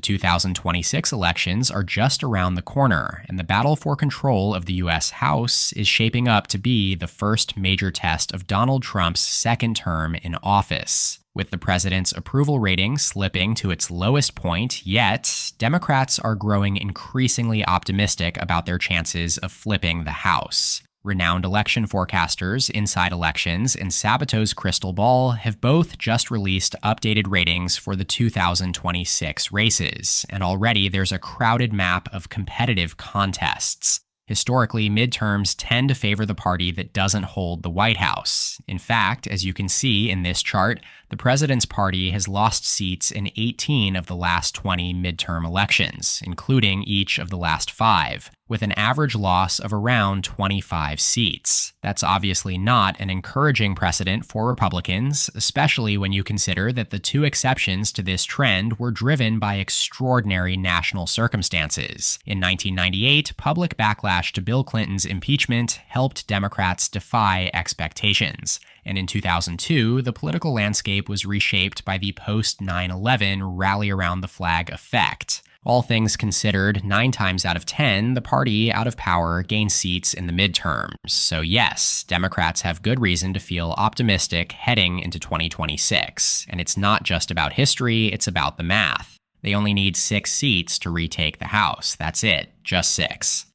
2026 elections are just around the corner, and the battle for control of the U.S. House is shaping up to be the first major test of Donald Trump's second term in office. With the president's approval rating slipping to its lowest point yet, Democrats are growing increasingly optimistic about their chances of flipping the House. Renowned election forecasters Inside Elections and Sabato's Crystal Ball have both just released updated ratings for the 2026 races, and already there's a crowded map of competitive contests. Historically, midterms tend to favor the party that doesn't hold the White House. In fact, as you can see in this chart, the president's party has lost seats in 18 of the last 20 midterm elections, including each of the last 5, with an average loss of around 25 seats. That's obviously not an encouraging precedent for Republicans, especially when you consider that the 2 exceptions to this trend were driven by extraordinary national circumstances. In 1998, public backlash to Bill Clinton's impeachment helped Democrats defy expectations. And in 2002, the political landscape was reshaped by the post-9/11 rally around the flag effect. All things considered, 9 times out of 10, the party out of power gained seats in the midterms. So yes, Democrats have good reason to feel optimistic heading into 2026. And it's not just about history, it's about the math. They only need 6 seats to retake the House. That's it, just 6.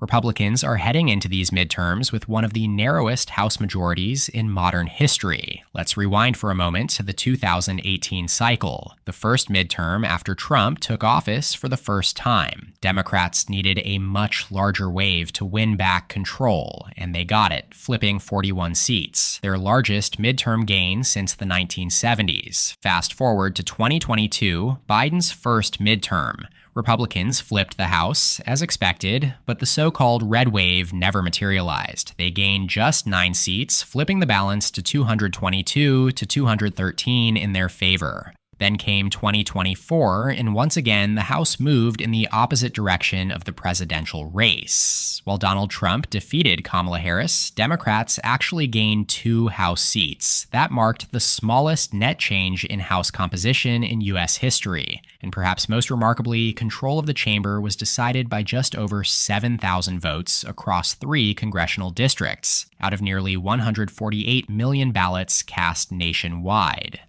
Republicans are heading into these midterms with one of the narrowest House majorities in modern history. Let's rewind for a moment to the 2018 cycle, the first midterm after Trump took office for the first time. Democrats needed a much larger wave to win back control, and they got it, flipping 41 seats, their largest midterm gain since the 1970s. Fast forward to 2022, Biden's first midterm. Republicans flipped the House, as expected, but the so-called red wave never materialized. They gained just 9 seats, flipping the balance to 222 to 213 in their favor. Then came 2024, and once again, the House moved in the opposite direction of the presidential race. While Donald Trump defeated Kamala Harris, Democrats actually gained 2 House seats. That marked the smallest net change in House composition in U.S. history. And perhaps most remarkably, control of the chamber was decided by just over 7,000 votes across 3 congressional districts, out of nearly 148 million ballots cast nationwide.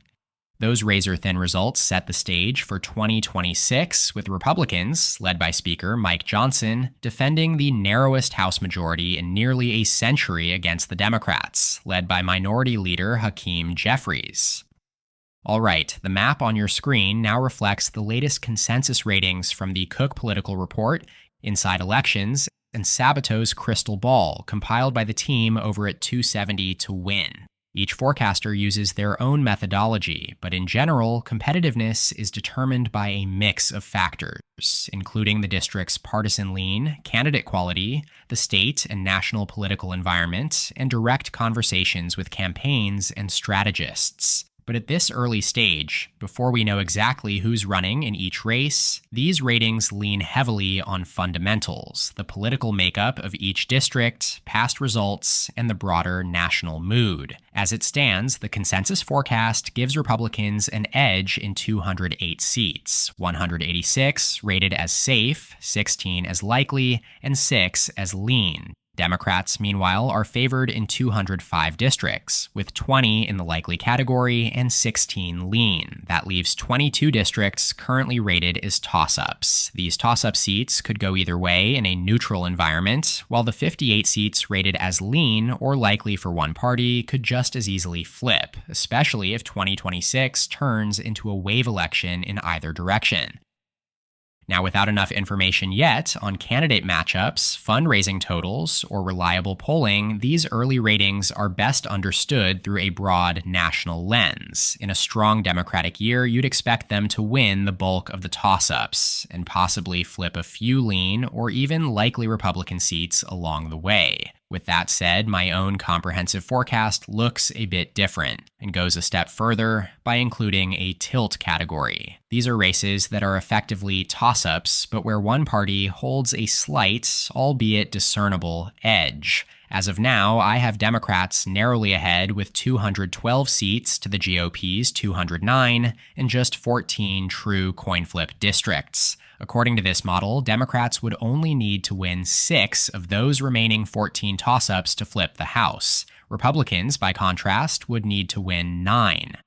Those razor-thin results set the stage for 2026, with Republicans, led by Speaker Mike Johnson, defending the narrowest House majority in nearly a century against the Democrats, led by Minority Leader Hakeem Jeffries. All right, the map on your screen now reflects the latest consensus ratings from the Cook Political Report, Inside Elections, and Sabato's Crystal Ball, compiled by the team over at 270 to Win. Each forecaster uses their own methodology, but in general, competitiveness is determined by a mix of factors, including the district's partisan lean, candidate quality, the state and national political environment, and direct conversations with campaigns and strategists. But at this early stage, before we know exactly who's running in each race, these ratings lean heavily on fundamentals, the political makeup of each district, past results, and the broader national mood. As it stands, the consensus forecast gives Republicans an edge in 208 seats, 186 rated as safe, 16 as likely, and 6 as lean. Democrats, meanwhile, are favored in 205 districts, with 20 in the likely category and 16 lean. That leaves 22 districts currently rated as toss-ups. These toss-up seats could go either way in a neutral environment, while the 58 seats rated as lean or likely for one party could just as easily flip, especially if 2026 turns into a wave election in either direction. Now, without enough information yet on candidate matchups, fundraising totals, or reliable polling, these early ratings are best understood through a broad national lens. In a strong Democratic year, you'd expect them to win the bulk of the toss-ups, and possibly flip a few lean or even likely Republican seats along the way. With that said, my own comprehensive forecast looks a bit different and goes a step further by including a tilt category. These are races that are effectively toss-ups, but where one party holds a slight, albeit discernible, edge. As of now, I have Democrats narrowly ahead with 212 seats to the GOP's 209 and just 14 true coin flip districts. According to this model, Democrats would only need to win 6 of those remaining 14 toss-ups to flip the House. Republicans, by contrast, would need to win 9.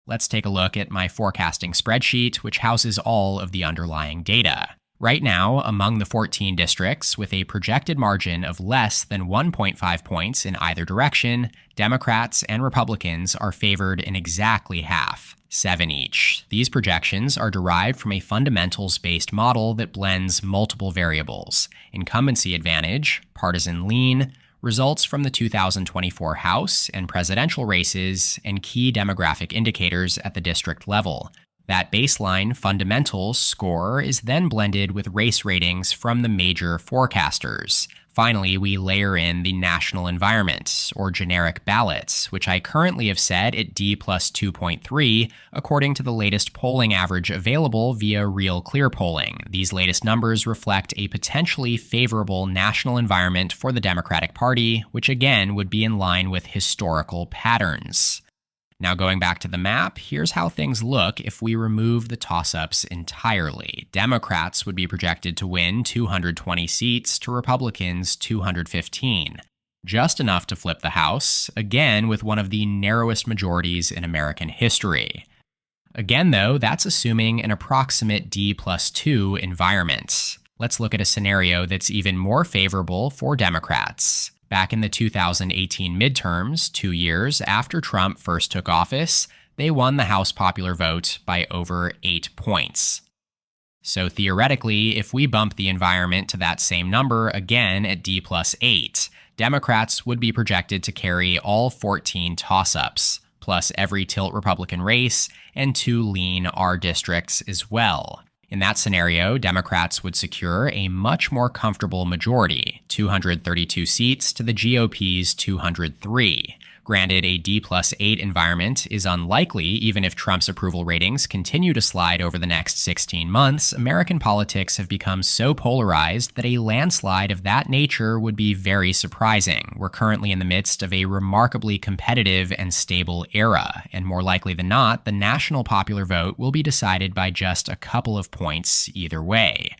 Let's take a look at my forecasting spreadsheet, which houses all of the underlying data. Right now, among the 14 districts, with a projected margin of less than 1.5 points in either direction, Democrats and Republicans are favored in exactly half, 7 each. These projections are derived from a fundamentals-based model that blends multiple variables: incumbency advantage, partisan lean, results from the 2024 House and presidential races, and key demographic indicators at the district level. That baseline fundamentals score is then blended with race ratings from the major forecasters. Finally, we layer in the national environment, or generic ballots, which I currently have set at D plus 2.3, according to the latest polling average available via Real Clear polling. These latest numbers reflect a potentially favorable national environment for the Democratic Party, which again would be in line with historical patterns. Now going back to the map, here's how things look if we remove the toss-ups entirely. Democrats would be projected to win 220 seats to Republicans 215. Just enough to flip the House, again with one of the narrowest majorities in American history. Again though, that's assuming an approximate D plus 2 environment. Let's look at a scenario that's even more favorable for Democrats. Back in the 2018 midterms, 2 years after Trump first took office, they won the House popular vote by over 8 points. So theoretically, if we bump the environment to that same number again at D plus 8, Democrats would be projected to carry all 14 toss-ups, plus every tilt Republican race and 2 lean R districts as well. In that scenario, Democrats would secure a much more comfortable majority, 232 seats to the GOP's 203. Granted, a D plus 8 environment is unlikely even if Trump's approval ratings continue to slide over the next 16 months. American politics have become so polarized that a landslide of that nature would be very surprising. We're currently in the midst of a remarkably competitive and stable era, and more likely than not, the national popular vote will be decided by just a couple of points either way.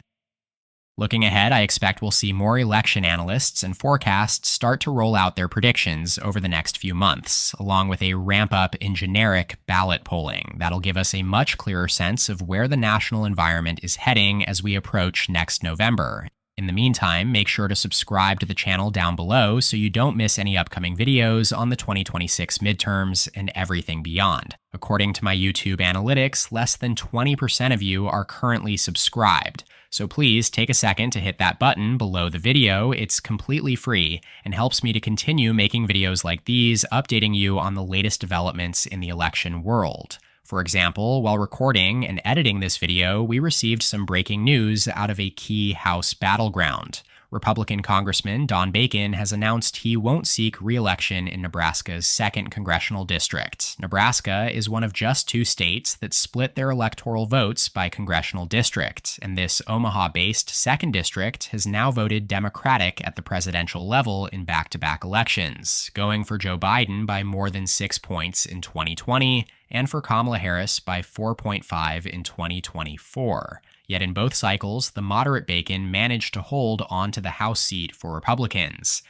Looking ahead, I expect we'll see more election analysts and forecasts start to roll out their predictions over the next few months, along with a ramp-up in generic ballot polling. That'll give us a much clearer sense of where the national environment is heading as we approach next November. In the meantime, make sure to subscribe to the channel down below so you don't miss any upcoming videos on the 2026 midterms and everything beyond. According to my YouTube analytics, less than 20% of you are currently subscribed. So please take a second to hit that button below the video. It's completely free and helps me to continue making videos like these, updating you on the latest developments in the election world. For example, while recording and editing this video, we received some breaking news out of a key House battleground. Republican Congressman Don Bacon has announced he won't seek re-election in Nebraska's 2nd congressional district. Nebraska is one of just 2 states that split their electoral votes by congressional district, and this Omaha-based 2nd district has now voted Democratic at the presidential level in back-to-back elections, going for Joe Biden by more than 6 points in 2020 and for Kamala Harris by 4.5 in 2024. Yet in both cycles, the moderate Bacon managed to hold on to the House seat for Republicans.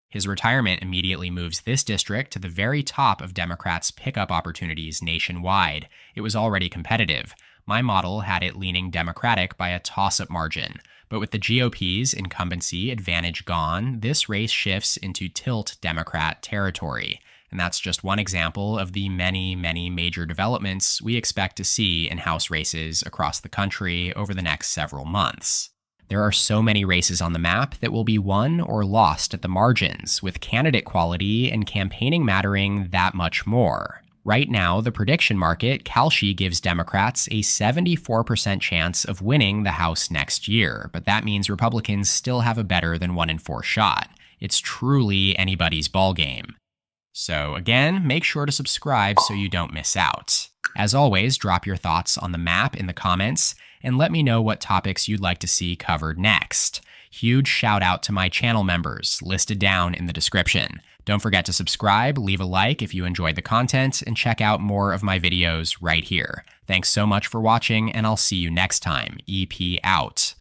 His retirement immediately moves this district to the very top of Democrats' pickup opportunities nationwide. It was already competitive. My model had it leaning Democratic by a toss-up margin. But with the GOP's incumbency advantage gone, this race shifts into tilt Democrat territory. And that's just one example of the many, many major developments we expect to see in House races across the country over the next several months. There are so many races on the map that will be won or lost at the margins, with candidate quality and campaigning mattering that much more. Right now, the prediction market, Kalshi, gives Democrats a 74% chance of winning the House next year, but that means Republicans still have a better than 1 in 4 shot. It's truly anybody's ballgame. So again, make sure to subscribe so you don't miss out. As always, drop your thoughts on the map in the comments and let me know what topics you'd like to see covered next. Huge shout out to my channel members, listed down in the description. Don't forget to subscribe, leave a like if you enjoyed the content, and check out more of my videos right here. Thanks so much for watching, and I'll see you next time. EP out.